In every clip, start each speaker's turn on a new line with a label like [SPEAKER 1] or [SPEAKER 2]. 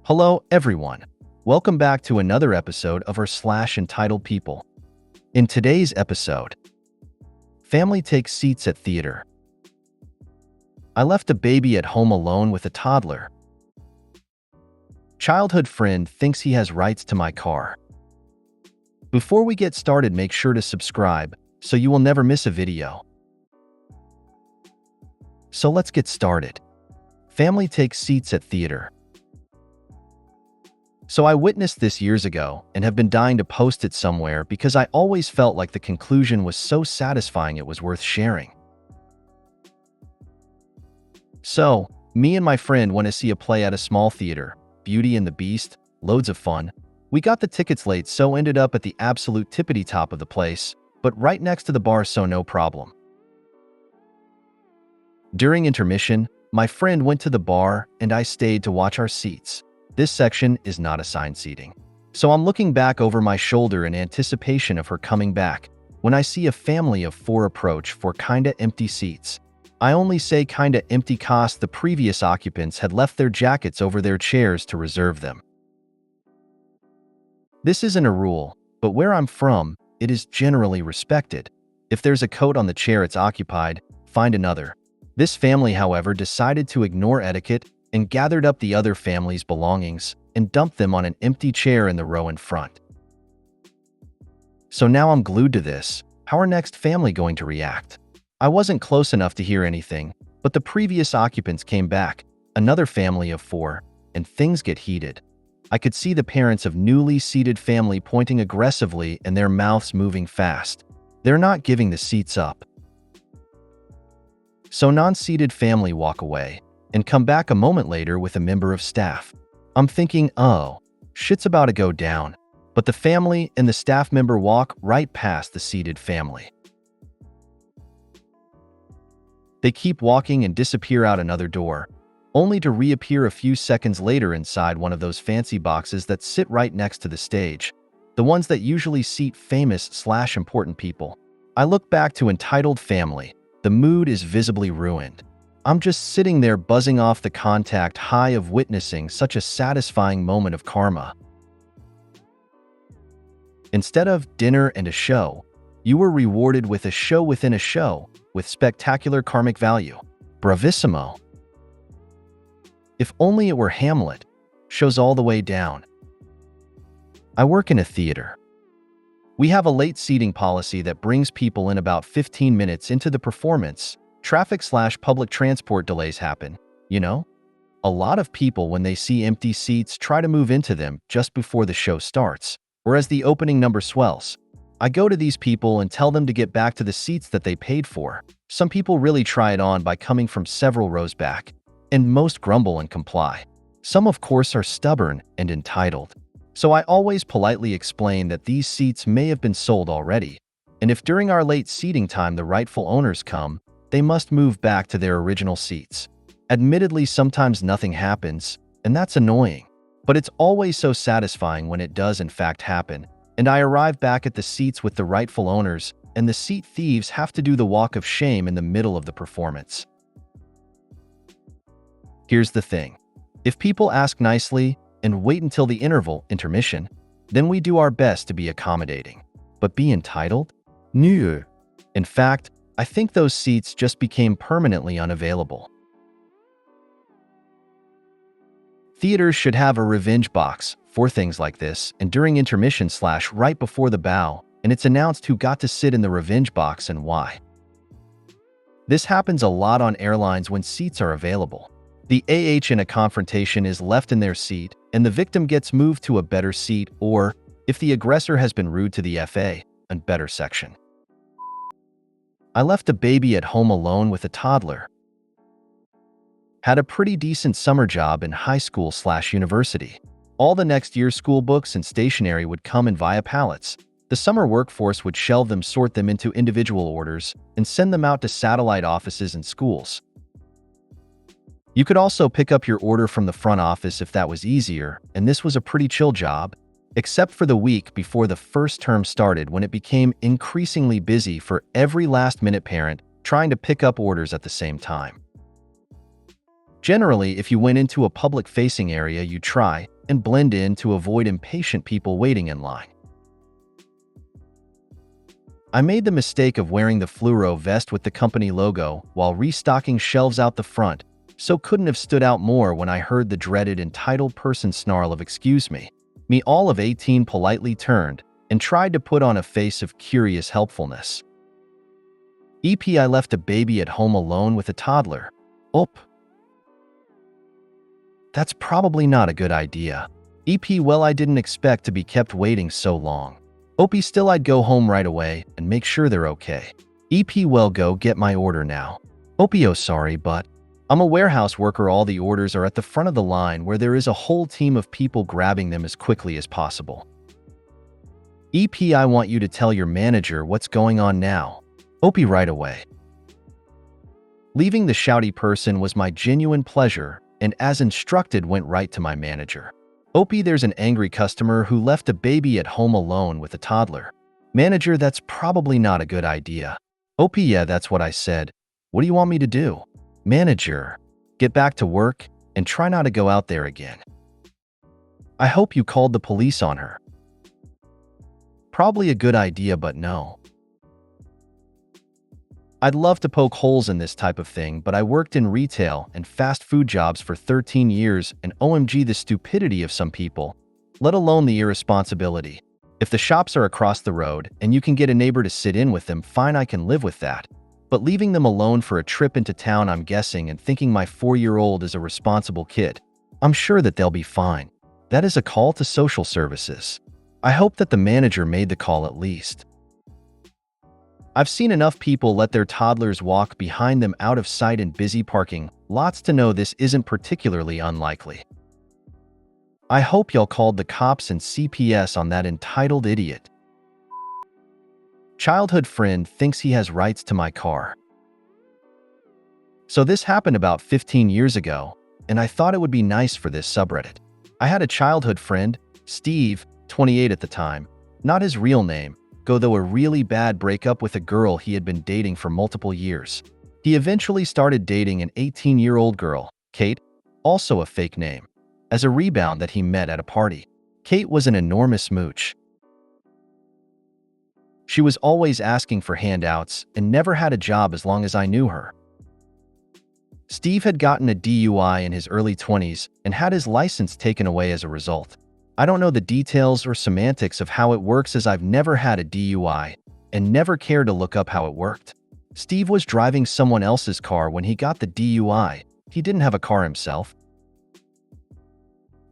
[SPEAKER 1] Hello, everyone. Welcome back to another episode of r/slash entitled people. In today's episode, family takes seats at theater. I left a baby at home alone with a toddler. Childhood friend thinks he has rights to my car. Before we get started, make sure to subscribe so you will never miss a video. So let's get started. Family takes seats at theater. So I witnessed this years ago and have been dying to post it somewhere because I always felt like the conclusion was so satisfying it was worth sharing. So, me and my friend went to see a play at a small theater, Beauty and the Beast, loads of fun. We got the tickets late, so ended up at the absolute tippity top of the place, but right next to the bar, so no problem. During intermission, my friend went to the bar and I stayed to watch our seats. This section is not assigned seating. So I'm looking back over my shoulder in anticipation of her coming back when I see a family of 4 approach for kinda empty seats. I only say kinda empty cause the previous occupants had left their jackets over their chairs to reserve them. This isn't a rule, but where I'm from, it is generally respected. If there's a coat on the chair it's occupied, find another. This family, however, decided to ignore etiquette and gathered up the other family's belongings and dumped them on an empty chair in the row in front. So now I'm glued to this. How are next family going to react? I wasn't close enough to hear anything, but the previous occupants came back, another family of 4, and things get heated. I could see the parents of newly seated family pointing aggressively and their mouths moving fast. They're not giving the seats up. So non-seated family walk away and come back a moment later with a member of staff. I'm thinking, oh, shit's about to go down. But the family and the staff member walk right past the seated family. They keep walking and disappear out another door, only to reappear a few seconds later inside one of those fancy boxes that sit right next to the stage, the ones that usually seat famous/important people. I look back to entitled family. The mood is visibly ruined. I'm just sitting there buzzing off the contact high of witnessing such a satisfying moment of karma. Instead of dinner and a show, you were rewarded with a show within a show with spectacular karmic value. Bravissimo. If only it were Hamlet. Shows all the way down. I work in a theater. We have a late seating policy that brings people in about 15 minutes into the performance. Traffic/public transport delays happen, you know? A lot of people, when they see empty seats, try to move into them just before the show starts, or as the opening number swells. I go to these people and tell them to get back to the seats that they paid for. Some people really try it on by coming from several rows back, and most grumble and comply. Some, of course, are stubborn and entitled. So I always politely explain that these seats may have been sold already, and if during our late seating time the rightful owners come, they must move back to their original seats. Admittedly, sometimes nothing happens, and that's annoying. But it's always so satisfying when it does in fact happen, and I arrive back at the seats with the rightful owners, and the seat thieves have to do the walk of shame in the middle of the performance. Here's the thing. If people ask nicely and wait until the intermission, then we do our best to be accommodating. But be entitled? No. In fact, I think those seats just became permanently unavailable. Theaters should have a revenge box for things like this, and during intermission/right before the bow, and it's announced who got to sit in the revenge box and why. This happens a lot on airlines when seats are available. The AH in a confrontation is left in their seat, and the victim gets moved to a better seat, or, if the aggressor has been rude to the FA, a better section. I left a baby at home alone with a toddler. Had a pretty decent summer job in high school/university. All the next year's school books and stationery would come in via pallets. The summer workforce would shelve them, sort them into individual orders, and send them out to satellite offices and schools. You could also pick up your order from the front office if that was easier, and this was a pretty chill job, except for the week before the first term started, when it became increasingly busy for every last-minute parent trying to pick up orders at the same time. Generally, if you went into a public-facing area, you try and blend in to avoid impatient people waiting in line. I made the mistake of wearing the fluoro vest with the company logo while restocking shelves out the front, so couldn't have stood out more when I heard the dreaded entitled person snarl of "excuse me." Me, all of 18, politely turned and tried to put on a face of curious helpfulness. I left a baby at home alone with a toddler. Oop. That's probably not a good idea. Well, I didn't expect to be kept waiting so long. Still, I'd go home right away and make sure they're okay. Well, go get my order now. Oh, sorry, but I'm a warehouse worker. All the orders are at the front of the line where there is a whole team of people grabbing them as quickly as possible. I want you to tell your manager what's going on now. Right away. Leaving the shouty person was my genuine pleasure, and as instructed went right to my manager. There's an angry customer who left a baby at home alone with a toddler. Manager, that's probably not a good idea. Yeah, that's what I said. What do you want me to do? Manager, get back to work and try not to go out there again. I hope you called the police on her. Probably a good idea, but no. I'd love to poke holes in this type of thing, but I worked in retail and fast food jobs for 13 years, and OMG, the stupidity of some people, let alone the irresponsibility. If the shops are across the road and you can get a neighbor to sit in with them, fine, I can live with that. But leaving them alone for a trip into town, I'm guessing, and thinking my 4-year-old is a responsible kid, I'm sure that they'll be fine. That is a call to social services. I hope that the manager made the call at least. I've seen enough people let their toddlers walk behind them out of sight in busy parking lots to know this isn't particularly unlikely. I hope y'all called the cops and CPS on that entitled idiot. Childhood friend thinks he has rights to my car. So this happened about 15 years ago, and I thought it would be nice for this subreddit. I had a childhood friend, Steve, 28 at the time, not his real name, though a really bad breakup with a girl he had been dating for multiple years. He eventually started dating an 18-year-old girl, Kate, also a fake name, as a rebound that he met at a party. Kate was an enormous mooch. She was always asking for handouts and never had a job as long as I knew her. Steve had gotten a DUI in his early 20s and had his license taken away as a result. I don't know the details or semantics of how it works, as I've never had a DUI and never cared to look up how it worked. Steve was driving someone else's car when he got the DUI. He didn't have a car himself.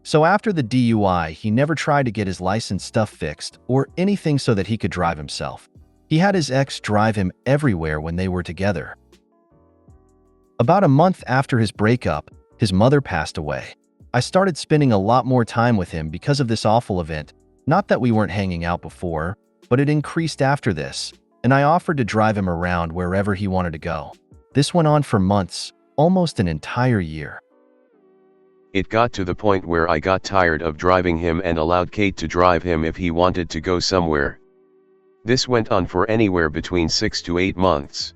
[SPEAKER 1] So after the DUI, he never tried to get his license stuff fixed or anything so that he could drive himself. He had his ex drive him everywhere when they were together. About a month after his breakup, his mother passed away. I started spending a lot more time with him because of this awful event. Not that we weren't hanging out before, but it increased after this, and I offered to drive him around wherever he wanted to go. This went on for months, almost an entire year.
[SPEAKER 2] It got to the point where I got tired of driving him and allowed Kate to drive him if he wanted to go somewhere. This went on for anywhere between 6 to 8 months.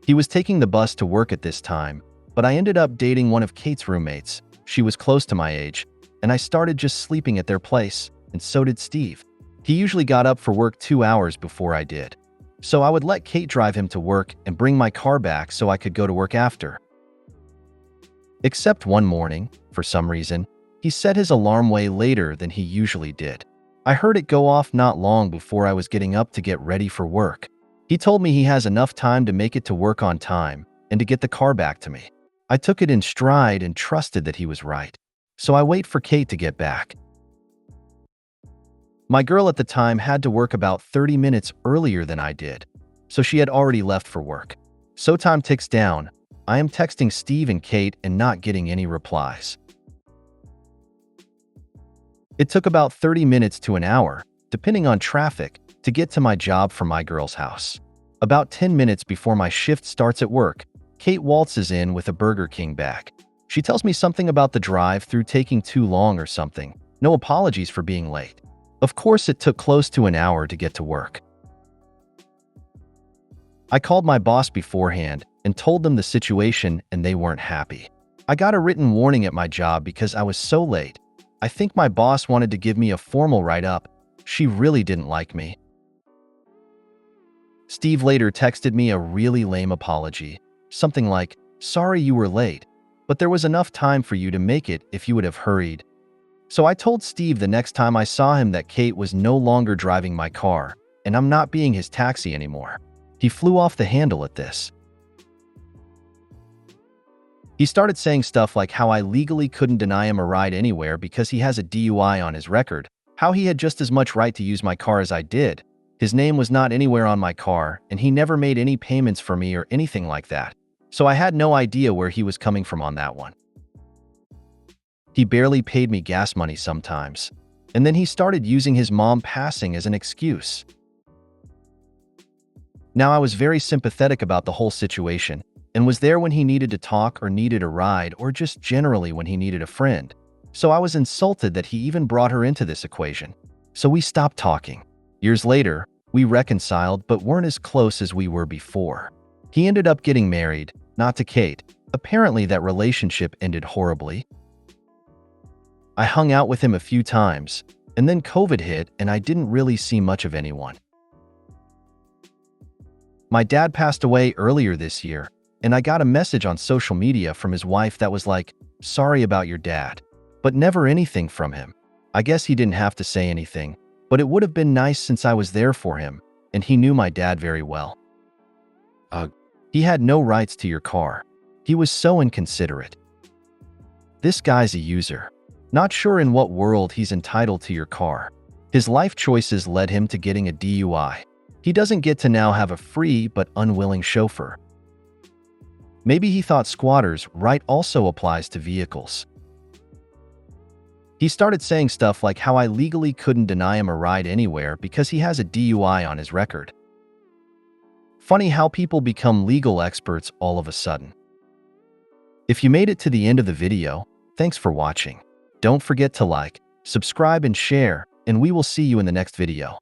[SPEAKER 1] He was taking the bus to work at this time, but I ended up dating one of Kate's roommates. She was close to my age, and I started just sleeping at their place, and so did Steve. He usually got up for work 2 hours before I did. So I would let Kate drive him to work and bring my car back so I could go to work after. Except one morning, for some reason, he set his alarm way later than he usually did. I heard it go off not long before I was getting up to get ready for work. He told me he has enough time to make it to work on time and to get the car back to me. I took it in stride and trusted that he was right. So I wait for Kate to get back. My girl at the time had to work about 30 minutes earlier than I did, so she had already left for work. So time ticks down. I am texting Steve and Kate and not getting any replies. It took about 30 minutes to an hour, depending on traffic, to get to my job from my girl's house. About 10 minutes before my shift starts at work, Kate waltzes in with a Burger King bag. She tells me something about the drive-through taking too long or something. No apologies for being late. Of course, it took close to an hour to get to work. I called my boss beforehand and told them the situation, and they weren't happy. I got a written warning at my job because I was so late. I think my boss wanted to give me a formal write-up. She really didn't like me. Steve later texted me a really lame apology. Something like, "Sorry you were late, but there was enough time for you to make it if you would have hurried." So I told Steve the next time I saw him that Kate was no longer driving my car, and I'm not being his taxi anymore. He flew off the handle at this. He started saying stuff like how I legally couldn't deny him a ride anywhere because he has a DUI on his record, how he had just as much right to use my car as I did. His name was not anywhere on my car, and he never made any payments for me or anything like that. So I had no idea where he was coming from on that one. He barely paid me gas money sometimes. And then he started using his mom passing as an excuse. Now I was very sympathetic about the whole situation and was there when he needed to talk or needed a ride or just generally when he needed a friend. So I was insulted that he even brought her into this equation. So we stopped talking. Years later, we reconciled but weren't as close as we were before. He ended up getting married, not to Kate. Apparently that relationship ended horribly. I hung out with him a few times, and then COVID hit and I didn't really see much of anyone. My dad passed away earlier this year, and I got a message on social media from his wife that was like, "Sorry about your dad," but never anything from him. I guess he didn't have to say anything, but it would have been nice since I was there for him, and he knew my dad very well. He had no rights to your car. He was so inconsiderate. This guy's a user. Not sure in what world he's entitled to your car. His life choices led him to getting a DUI. He doesn't get to now have a free but unwilling chauffeur. Maybe he thought squatters' right also applies to vehicles. He started saying stuff like how I legally couldn't deny him a ride anywhere because he has a DUI on his record. Funny how people become legal experts all of a sudden. If you made it to the end of the video, thanks for watching. Don't forget to like, subscribe, and share, and we will see you in the next video.